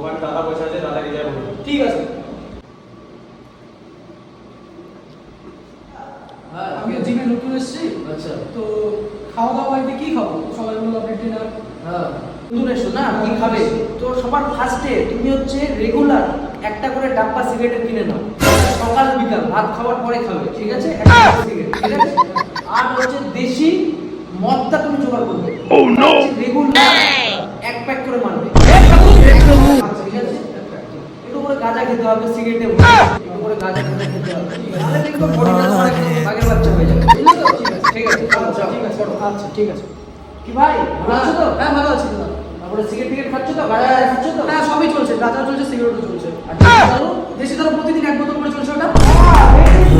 ওখানে দাদা বসে আছে, দাদাকে যাই বলবো। ঠিক আছে। আমি জিমে নতুন এসেছি। আচ্ছা। তো খাওয়া দাওয়া বাড়িতে কি খাবো? সবাই বললো আপনি ডিনার। হ্যাঁ, নতুন এসো না, কি খাবে? তো সবার ফার্স্টে তুমি হচ্ছে রেগুলার একটা করে ডাব্বা সিগারেট কিনে নাও। সকাল বিকাল ভাত খাওয়ার পরে খাবে, ঠিক আছে? একটা সিগারেট, ঠিক আছে? আর হচ্ছে দেশি মদটা তুমি জোগাড় করবে। ও নো, রেগুলার এক প্যাক করে মারবে। আচ্ছা, ঠিক আছে? একটু করে গাঁজা খেতে হবে, সিগারেটে একটু করে গাঁজা খেতে হবে। তাহলে দেখবে বডিটা তোমার একদম বাঘের বাচ্চা হয়ে যাবে। বুঝলে তো? ঠিক আছে, চলো, ঠিক আছে, আচ্ছা ঠিক আছে। কি ভাই, ভালো আছো তো? হ্যাঁ ভালো আছি দাদা। তারপরে সিগারেট টিকেট খাচ্ছ তো, গাঁজা খাচ্ছ তো? হ্যাঁ সবই চলছে, গাঁজা চলছে, সিগারেটও চলছে। আচ্ছা, দারু? দেশি দারু প্রতিদিন 1 বোতল করে চলছে ওটা।